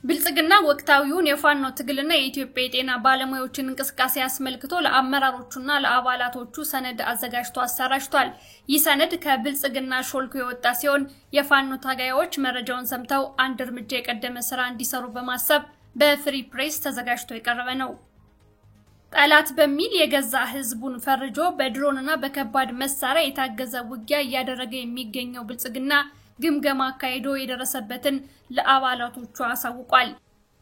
ብልጽግና ወቅታዊውን የፋኖ ትግልና የኢትዮጵያ የጤና ባለሙያዎችን እንቅስቃሴ አስመልክቶ ለአመራሮቹና ለአባላቶቹ ሰነድ አዘጋጅቶ አሰራጭቷል። ይህ ሰነድ ከብልጽግና ሾልኮ የወጣ ሲሆን የፋኖ ታጋዮች መረጃውን ሰምተው አንድ እርምጃ የቀደመ ስራ እንዲሰሩ በማሰብ በፍሪ ፕሬስ ተዘጋጅቶ የቀረበ ነው። ጠላት በሚል የገዛ ህዝቡን ፈርጆ በድሮንና በከባድ መሳሪያ የታገዘ ውጊያ እያደረገ የሚገኘው ብልጽግና ግምገማ አካሂዶ የደረሰበትን ለአባላቶቹ አሳውቋል።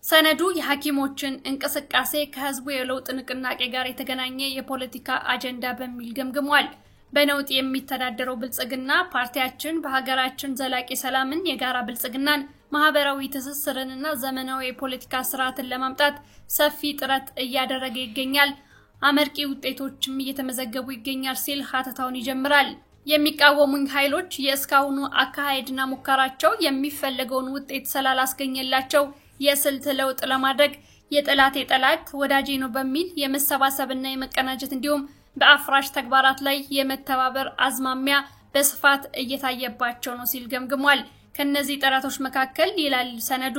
ሰነዱ የሐኪሞችን እንቅስቃሴ ከህዝቡ የለውጥ ንቅናቄ ጋር የተገናኘ የፖለቲካ አጀንዳ በሚል ገምግሟል። በነውጥ የሚተዳደረው ብልጽግና ፓርቲያችን በሀገራችን ዘላቂ ሰላምን፣ የጋራ ብልጽግናን፣ ማህበራዊ ትስስርንና ዘመናዊ የፖለቲካ ስርዓትን ለማምጣት ሰፊ ጥረት እያደረገ ይገኛል። አመርቂ ውጤቶችም እየተመዘገቡ ይገኛል ሲል ሀተታውን ይጀምራል። የሚቃወሙኝ ኃይሎች የእስካሁኑ አካሄድና ሙከራቸው የሚፈልገውን ውጤት ስላላስገኘላቸው የስልት ለውጥ ለማድረግ የጠላት ወዳጄ ነው በሚል የመሰባሰብና የመቀናጀት እንዲሁም በአፍራሽ ተግባራት ላይ የመተባበር አዝማሚያ በስፋት እየታየባቸው ነው ሲል ገምግሟል። ከነዚህ ጥረቶች መካከል ይላል ሰነዱ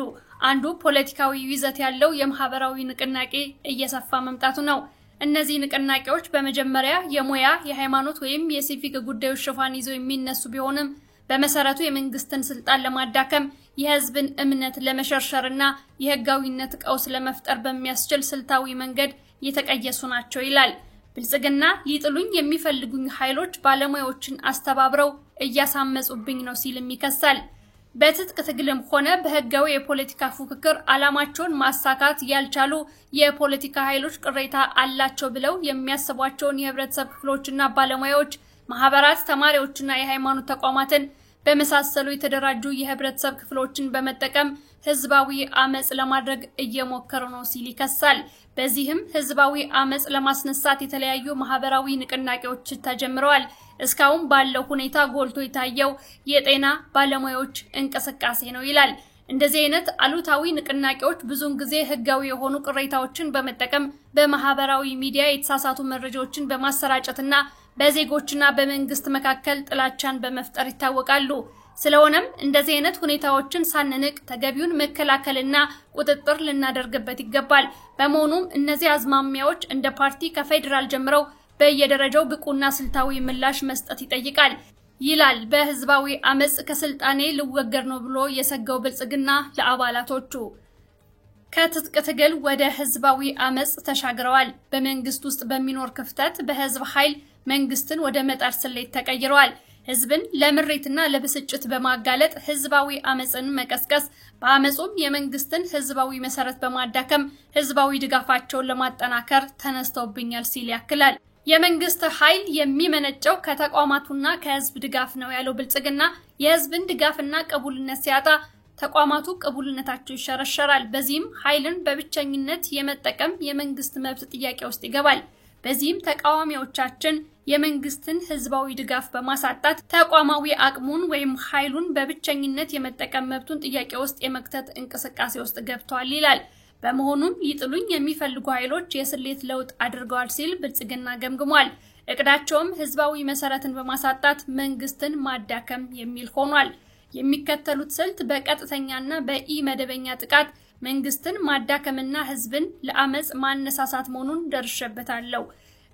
አንዱ ፖለቲካዊ ይዘት ያለው የማህበራዊ ንቅናቄ እየሰፋ መምጣቱ ነው። እነዚህ ንቅናቄዎች በመጀመሪያ የሙያ፣ የሃይማኖት ወይም የሲቪክ ጉዳዮች ሽፋን ይዘው የሚነሱ ቢሆንም በመሰረቱ የመንግስትን ስልጣን ለማዳከም የህዝብን እምነት ለመሸርሸርና የህጋዊነት ቀውስ ለመፍጠር በሚያስችል ስልታዊ መንገድ የተቀየሱ ናቸው ይላል። ብልጽግና ሊጥሉኝ የሚፈልጉኝ ኃይሎች ባለሙያዎችን አስተባብረው እያሳመጹብኝ ነው ሲልም ይከሳል። በትጥቅ ትግልም ሆነ በህጋዊ የፖለቲካ ፉክክር ዓላማቸውን ማሳካት ያልቻሉ የፖለቲካ ኃይሎች ቅሬታ አላቸው ብለው የሚያስቧቸውን የህብረተሰብ ክፍሎችና ባለሙያዎች፣ ማህበራት፣ ተማሪዎችና የሃይማኖት ተቋማትን በመሳሰሉ የተደራጁ የህብረተሰብ ክፍሎችን በመጠቀም ህዝባዊ አመጽ ለማድረግ እየሞከሩ ነው ሲል ይከሳል። በዚህም ህዝባዊ አመጽ ለማስነሳት የተለያዩ ማህበራዊ ንቅናቄዎች ተጀምረዋል። እስካሁን ባለው ሁኔታ ጎልቶ የታየው የጤና ባለሙያዎች እንቅስቃሴ ነው ይላል። እንደዚህ አይነት አሉታዊ ንቅናቄዎች ብዙውን ጊዜ ህጋዊ የሆኑ ቅሬታዎችን በመጠቀም በማህበራዊ ሚዲያ የተሳሳቱ መረጃዎችን በማሰራጨትና በዜጎችና በመንግስት መካከል ጥላቻን በመፍጠር ይታወቃሉ። ስለሆነም እንደዚህ አይነት ሁኔታዎችን ሳንንቅ ተገቢውን መከላከልና ቁጥጥር ልናደርግበት ይገባል። በመሆኑም እነዚህ አዝማሚያዎች እንደ ፓርቲ ከፌደራል ጀምረው በየደረጃው ብቁና ስልታዊ ምላሽ መስጠት ይጠይቃል ይላል። በህዝባዊ አመጽ ከስልጣኔ ልወገድ ነው ብሎ የሰጋው ብልጽግና ለአባላቶቹ ከትጥቅ ትግል ወደ ህዝባዊ አመጽ ተሻግረዋል። በመንግስት ውስጥ በሚኖር ክፍተት በህዝብ ኃይል መንግስትን ወደ መጣር ስሌት ተቀይረዋል። ህዝብን ለምሬትና ለብስጭት በማጋለጥ ህዝባዊ አመጽን መቀስቀስ፣ በአመጹም የመንግስትን ህዝባዊ መሰረት በማዳከም ህዝባዊ ድጋፋቸውን ለማጠናከር ተነስተውብኛል ሲል ያክላል። የመንግስት ኃይል የሚመነጨው ከተቋማቱና ከህዝብ ድጋፍ ነው ያለው ብልጽግና የህዝብን ድጋፍና ቅቡልነት ሲያጣ ተቋማቱ ቅቡልነታቸው ይሸረሸራል። በዚህም ኃይልን በብቸኝነት የመጠቀም የመንግስት መብት ጥያቄ ውስጥ ይገባል። በዚህም ተቃዋሚዎቻችን የመንግስትን ህዝባዊ ድጋፍ በማሳጣት ተቋማዊ አቅሙን ወይም ኃይሉን በብቸኝነት የመጠቀም መብቱን ጥያቄ ውስጥ የመክተት እንቅስቃሴ ውስጥ ገብተዋል ይላል። በመሆኑም ሊጥሉኝ የሚፈልጉ ኃይሎች የስሌት ለውጥ አድርገዋል ሲል ብልጽግና ገምግሟል። እቅዳቸውም ህዝባዊ መሰረትን በማሳጣት መንግስትን ማዳከም የሚል ሆኗል። የሚከተሉት ስልት በቀጥተኛና በኢመደበኛ ጥቃት መንግስትን ማዳከምና ህዝብን ለአመጽ ማነሳሳት መሆኑን ደርሼበታለሁ።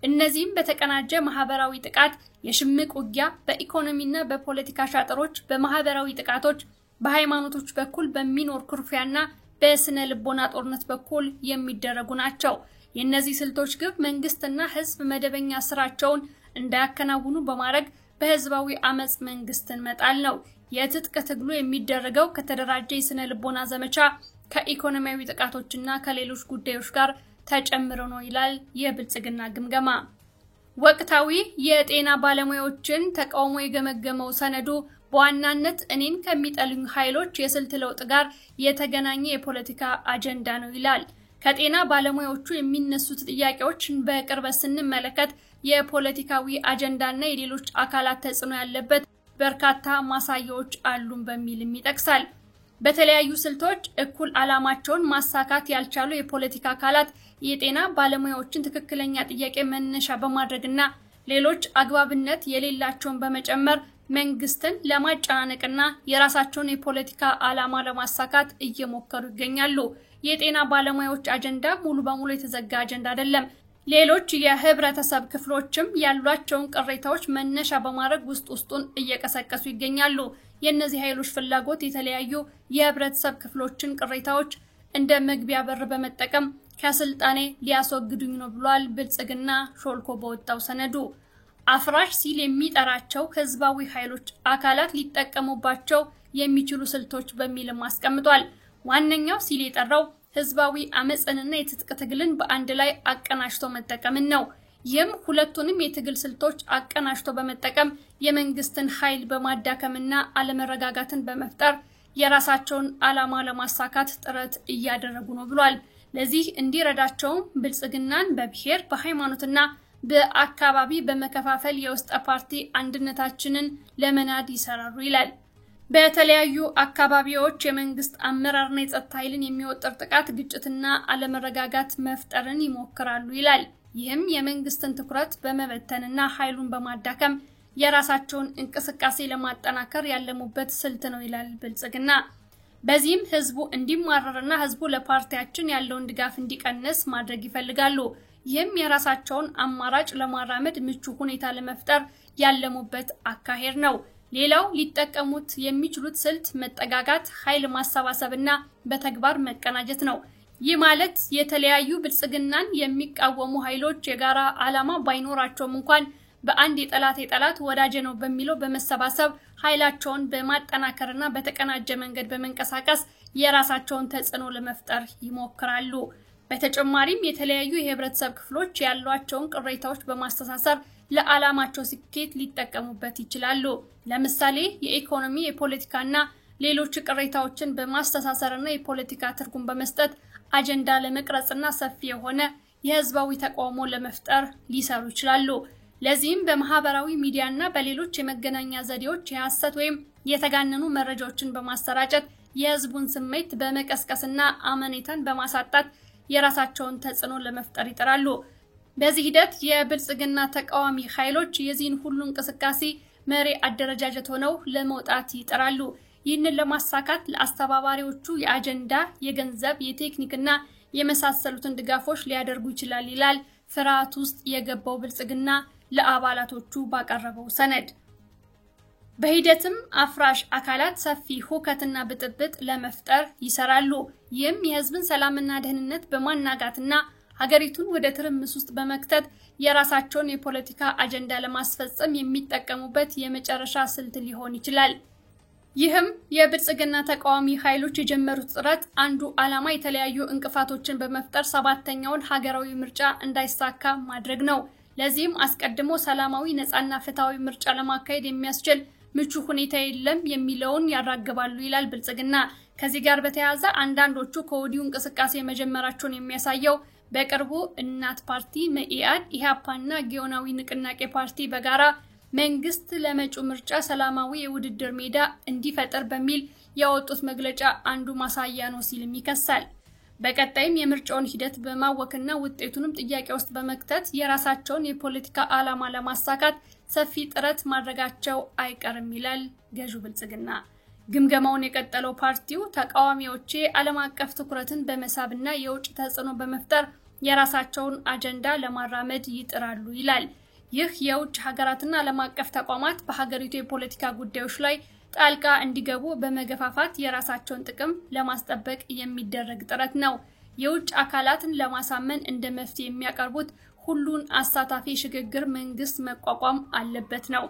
እነዚህም በተቀናጀ ማህበራዊ ጥቃት፣ የሽምቅ ውጊያ፣ በኢኮኖሚና በፖለቲካ ሻጥሮች፣ በማህበራዊ ጥቃቶች፣ በሃይማኖቶች በኩል በሚኖር ኩርፊያና በስነ ልቦና ጦርነት በኩል የሚደረጉ ናቸው። የነዚህ ስልቶች ግብ መንግስትና ህዝብ መደበኛ ስራቸውን እንዳያከናውኑ በማድረግ በህዝባዊ አመጽ መንግስትን መጣል ነው። የትጥቅ ትግሉ የሚደረገው ከተደራጀ የስነ ልቦና ዘመቻ፣ ከኢኮኖሚያዊ ጥቃቶችና ከሌሎች ጉዳዮች ጋር ተጨምሮ ነው ይላል የብልጽግና ግምገማ። ወቅታዊ የጤና ባለሙያዎችን ተቃውሞ የገመገመው ሰነዱ በዋናነት እኔን ከሚጠሉኝ ኃይሎች የስልት ለውጥ ጋር የተገናኘ የፖለቲካ አጀንዳ ነው ይላል። ከጤና ባለሙያዎቹ የሚነሱት ጥያቄዎችን በቅርበት ስንመለከት የፖለቲካዊ አጀንዳና የሌሎች አካላት ተጽዕኖ ያለበት በርካታ ማሳያዎች አሉን በሚልም ይጠቅሳል። በተለያዩ ስልቶች እኩል ዓላማቸውን ማሳካት ያልቻሉ የፖለቲካ አካላት የጤና ባለሙያዎችን ትክክለኛ ጥያቄ መነሻ በማድረግና ሌሎች አግባብነት የሌላቸውን በመጨመር መንግስትን ለማጫናነቅና የራሳቸውን የፖለቲካ ዓላማ ለማሳካት እየሞከሩ ይገኛሉ። የጤና ባለሙያዎች አጀንዳ ሙሉ በሙሉ የተዘጋ አጀንዳ አይደለም። ሌሎች የህብረተሰብ ክፍሎችም ያሏቸውን ቅሬታዎች መነሻ በማድረግ ውስጡን እየቀሰቀሱ ይገኛሉ። የእነዚህ ኃይሎች ፍላጎት የተለያዩ የህብረተሰብ ክፍሎችን ቅሬታዎች እንደ መግቢያ በር በመጠቀም ከስልጣኔ ሊያስወግዱኝ ነው ብሏል ብልጽግና ሾልኮ በወጣው ሰነዱ። አፍራሽ ሲል የሚጠራቸው ህዝባዊ ኃይሎች አካላት ሊጠቀሙባቸው የሚችሉ ስልቶች በሚልም አስቀምጧል። ዋነኛው ሲል የጠራው ህዝባዊ አመጽንና የትጥቅ ትግልን በአንድ ላይ አቀናጅቶ መጠቀምን ነው። ይህም ሁለቱንም የትግል ስልቶች አቀናጅቶ በመጠቀም የመንግስትን ኃይል በማዳከምና አለመረጋጋትን በመፍጠር የራሳቸውን ዓላማ ለማሳካት ጥረት እያደረጉ ነው ብሏል። ለዚህ እንዲረዳቸውም ብልጽግናን በብሔር በሃይማኖትና በአካባቢ በመከፋፈል የውስጥ ፓርቲ አንድነታችንን ለመናድ ይሰራሉ ይላል። በተለያዩ አካባቢዎች የመንግስት አመራርና የጸጥታ ኃይልን የሚወጥር ጥቃት፣ ግጭትና አለመረጋጋት መፍጠርን ይሞክራሉ ይላል። ይህም የመንግስትን ትኩረት በመበተንና ኃይሉን በማዳከም የራሳቸውን እንቅስቃሴ ለማጠናከር ያለሙበት ስልት ነው ይላል ብልጽግና። በዚህም ህዝቡ እንዲማረርና ህዝቡ ለፓርቲያችን ያለውን ድጋፍ እንዲቀንስ ማድረግ ይፈልጋሉ። ይህም የራሳቸውን አማራጭ ለማራመድ ምቹ ሁኔታ ለመፍጠር ያለሙበት አካሄድ ነው። ሌላው ሊጠቀሙት የሚችሉት ስልት መጠጋጋት፣ ኃይል ማሰባሰብና በተግባር መቀናጀት ነው። ይህ ማለት የተለያዩ ብልጽግናን የሚቃወሙ ኃይሎች የጋራ ዓላማ ባይኖራቸውም እንኳን በአንድ የጠላት ወዳጅ ነው በሚለው በመሰባሰብ ኃይላቸውን በማጠናከርና በተቀናጀ መንገድ በመንቀሳቀስ የራሳቸውን ተጽዕኖ ለመፍጠር ይሞክራሉ። በተጨማሪም የተለያዩ የህብረተሰብ ክፍሎች ያሏቸውን ቅሬታዎች በማስተሳሰብ ለዓላማቸው ስኬት ሊጠቀሙበት ይችላሉ። ለምሳሌ የኢኮኖሚ፣ የፖለቲካና ሌሎች ቅሬታዎችን በማስተሳሰርና የፖለቲካ ትርጉም በመስጠት አጀንዳ ለመቅረጽና ሰፊ የሆነ የህዝባዊ ተቃውሞ ለመፍጠር ሊሰሩ ይችላሉ። ለዚህም በማህበራዊ ሚዲያና በሌሎች የመገናኛ ዘዴዎች የሐሰት ወይም የተጋነኑ መረጃዎችን በማሰራጨት የህዝቡን ስሜት በመቀስቀስና አመኔታን በማሳጣት የራሳቸውን ተጽዕኖ ለመፍጠር ይጥራሉ። በዚህ ሂደት የብልጽግና ተቃዋሚ ኃይሎች የዚህን ሁሉ እንቅስቃሴ መሪ አደረጃጀት ሆነው ለመውጣት ይጥራሉ። ይህንን ለማሳካት ለአስተባባሪዎቹ የአጀንዳ፣ የገንዘብ፣ የቴክኒክና የመሳሰሉትን ድጋፎች ሊያደርጉ ይችላል ይላል ፍርሃት ውስጥ የገባው ብልጽግና ለአባላቶቹ ባቀረበው ሰነድ። በሂደትም አፍራሽ አካላት ሰፊ ሁከትና ብጥብጥ ለመፍጠር ይሰራሉ። ይህም የህዝብን ሰላምና ደህንነት በማናጋትና ሀገሪቱን ወደ ትርምስ ውስጥ በመክተት የራሳቸውን የፖለቲካ አጀንዳ ለማስፈጸም የሚጠቀሙበት የመጨረሻ ስልት ሊሆን ይችላል። ይህም የብልጽግና ተቃዋሚ ኃይሎች የጀመሩት ጥረት አንዱ ዓላማ የተለያዩ እንቅፋቶችን በመፍጠር ሰባተኛውን ሀገራዊ ምርጫ እንዳይሳካ ማድረግ ነው። ለዚህም አስቀድሞ ሰላማዊ ነፃና ፍትሃዊ ምርጫ ለማካሄድ የሚያስችል ምቹ ሁኔታ የለም የሚለውን ያራግባሉ ይላል ብልጽግና። ከዚህ ጋር በተያያዘ አንዳንዶቹ ከወዲሁ እንቅስቃሴ መጀመራቸውን የሚያሳየው በቅርቡ እናት ፓርቲ፣ መኢአድ፣ ኢህአፓና ጊዮናዊ ንቅናቄ ፓርቲ በጋራ መንግስት ለመጪው ምርጫ ሰላማዊ የውድድር ሜዳ እንዲፈጠር በሚል ያወጡት መግለጫ አንዱ ማሳያ ነው ሲልም ይከሳል። በቀጣይም የምርጫውን ሂደት በማወክና ውጤቱንም ጥያቄ ውስጥ በመክተት የራሳቸውን የፖለቲካ ዓላማ ለማሳካት ሰፊ ጥረት ማድረጋቸው አይቀርም ይላል ገዢው ብልጽግና። ግምገማውን የቀጠለው ፓርቲው ተቃዋሚዎቼ ዓለም አቀፍ ትኩረትን በመሳብና የውጭ ተጽዕኖ በመፍጠር የራሳቸውን አጀንዳ ለማራመድ ይጥራሉ ይላል። ይህ የውጭ ሀገራትና ዓለም አቀፍ ተቋማት በሀገሪቱ የፖለቲካ ጉዳዮች ላይ ጣልቃ እንዲገቡ በመገፋፋት የራሳቸውን ጥቅም ለማስጠበቅ የሚደረግ ጥረት ነው። የውጭ አካላትን ለማሳመን እንደ መፍትሄ የሚያቀርቡት ሁሉን አሳታፊ ሽግግር መንግስት መቋቋም አለበት ነው።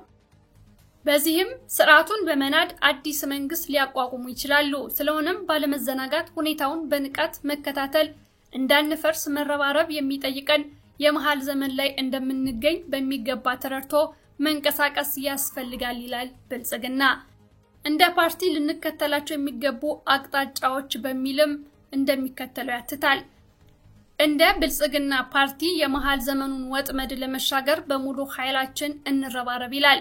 በዚህም ስርዓቱን በመናድ አዲስ መንግስት ሊያቋቁሙ ይችላሉ። ስለሆነም ባለመዘናጋት ሁኔታውን በንቃት መከታተል፣ እንዳንፈርስ መረባረብ የሚጠይቀን የመሃል ዘመን ላይ እንደምንገኝ በሚገባ ተረድቶ መንቀሳቀስ ያስፈልጋል ይላል ብልጽግና። እንደ ፓርቲ ልንከተላቸው የሚገቡ አቅጣጫዎች በሚልም እንደሚከተለው ያትታል። እንደ ብልጽግና ፓርቲ የመሃል ዘመኑን ወጥመድ ለመሻገር በሙሉ ኃይላችን እንረባረብ ይላል።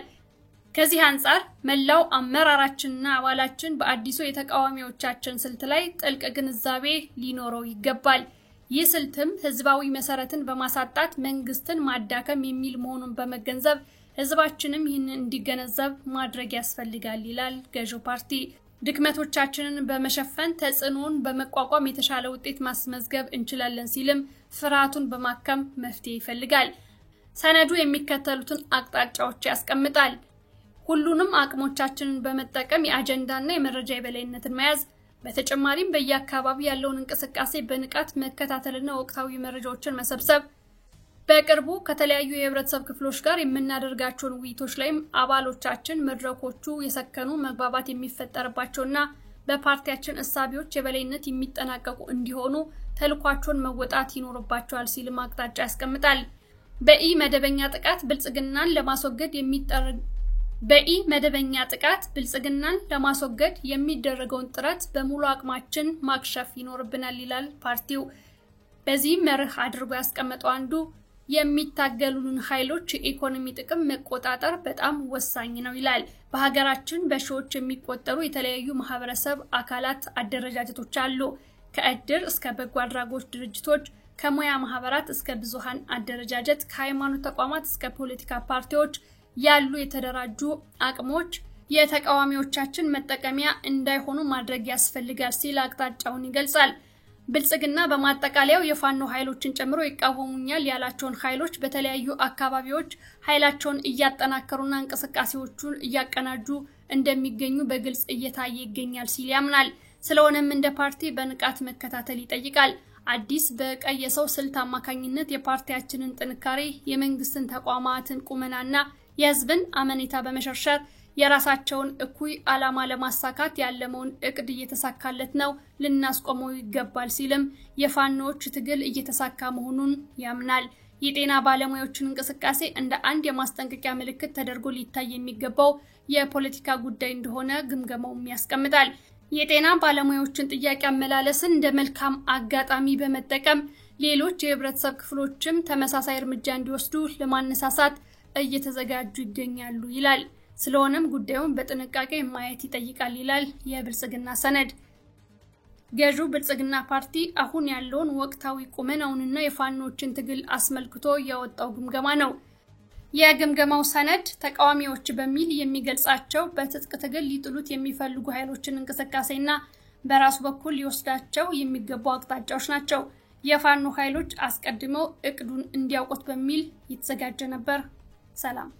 ከዚህ አንፃር መላው አመራራችንና አባላችን በአዲሱ የተቃዋሚዎቻችን ስልት ላይ ጥልቅ ግንዛቤ ሊኖረው ይገባል። ይህ ስልትም ህዝባዊ መሰረትን በማሳጣት መንግስትን ማዳከም የሚል መሆኑን በመገንዘብ ህዝባችንም ይህን እንዲገነዘብ ማድረግ ያስፈልጋል ይላል ገዢው ፓርቲ። ድክመቶቻችንን በመሸፈን ተጽዕኖን በመቋቋም የተሻለ ውጤት ማስመዝገብ እንችላለን ሲልም ፍርሃቱን በማከም መፍትሄ ይፈልጋል። ሰነዱ የሚከተሉትን አቅጣጫዎች ያስቀምጣል። ሁሉንም አቅሞቻችንን በመጠቀም የአጀንዳና የመረጃ የበላይነትን መያዝ፣ በተጨማሪም በየአካባቢው ያለውን እንቅስቃሴ በንቃት መከታተልና ወቅታዊ መረጃዎችን መሰብሰብ፣ በቅርቡ ከተለያዩ የህብረተሰብ ክፍሎች ጋር የምናደርጋቸውን ውይይቶች ላይም አባሎቻችን መድረኮቹ የሰከኑ መግባባት የሚፈጠርባቸውና በፓርቲያችን እሳቢዎች የበላይነት የሚጠናቀቁ እንዲሆኑ ተልኳቸውን መወጣት ይኖርባቸዋል ሲልም አቅጣጫ ያስቀምጣል። በኢ መደበኛ ጥቃት ብልጽግናን ለማስወገድ የሚደረገውን ጥረት በሙሉ አቅማችን ማክሸፍ ይኖርብናል ይላል ፓርቲው። በዚህ መርህ አድርጎ ያስቀመጠው አንዱ የሚታገሉን ኃይሎች የኢኮኖሚ ጥቅም መቆጣጠር በጣም ወሳኝ ነው ይላል። በሀገራችን በሺዎች የሚቆጠሩ የተለያዩ ማህበረሰብ አካላት አደረጃጀቶች አሉ። ከእድር እስከ በጎ አድራጎት ድርጅቶች፣ ከሙያ ማህበራት እስከ ብዙሃን አደረጃጀት፣ ከሃይማኖት ተቋማት እስከ ፖለቲካ ፓርቲዎች ያሉ የተደራጁ አቅሞች የተቃዋሚዎቻችን መጠቀሚያ እንዳይሆኑ ማድረግ ያስፈልጋል ሲል አቅጣጫውን ይገልጻል። ብልጽግና በማጠቃለያው የፋኖ ኃይሎችን ጨምሮ ይቃወሙኛል ያላቸውን ኃይሎች በተለያዩ አካባቢዎች ኃይላቸውን እያጠናከሩና እንቅስቃሴዎቹን እያቀናጁ እንደሚገኙ በግልጽ እየታየ ይገኛል ሲል ያምናል። ስለሆነም እንደ ፓርቲ በንቃት መከታተል ይጠይቃል። አዲስ በቀየሰው ስልት አማካኝነት የፓርቲያችንን ጥንካሬ፣ የመንግስትን ተቋማትን ቁመናና የህዝብን አመኔታ በመሸርሸር የራሳቸውን እኩይ ዓላማ ለማሳካት ያለመውን እቅድ እየተሳካለት ነው፣ ልናስቆመው ይገባል ሲልም የፋኖዎች ትግል እየተሳካ መሆኑን ያምናል። የጤና ባለሙያዎችን እንቅስቃሴ እንደ አንድ የማስጠንቀቂያ ምልክት ተደርጎ ሊታይ የሚገባው የፖለቲካ ጉዳይ እንደሆነ ግምገማውም ያስቀምጣል። የጤና ባለሙያዎችን ጥያቄ አመላለስን እንደ መልካም አጋጣሚ በመጠቀም ሌሎች የህብረተሰብ ክፍሎችም ተመሳሳይ እርምጃ እንዲወስዱ ለማነሳሳት እየተዘጋጁ ይገኛሉ ይላል። ስለሆነም ጉዳዩን በጥንቃቄ ማየት ይጠይቃል ይላል የብልጽግና ሰነድ። ገዢው ብልጽግና ፓርቲ አሁን ያለውን ወቅታዊ ቁመናውንና የፋኖችን ትግል አስመልክቶ ያወጣው ግምገማ ነው። የግምገማው ሰነድ ተቃዋሚዎች በሚል የሚገልጻቸው በትጥቅ ትግል ሊጥሉት የሚፈልጉ ኃይሎችን እንቅስቃሴና በራሱ በኩል ሊወስዳቸው የሚገቡ አቅጣጫዎች ናቸው። የፋኖ ኃይሎች አስቀድመው እቅዱን እንዲያውቁት በሚል የተዘጋጀ ነበር። ሰላም።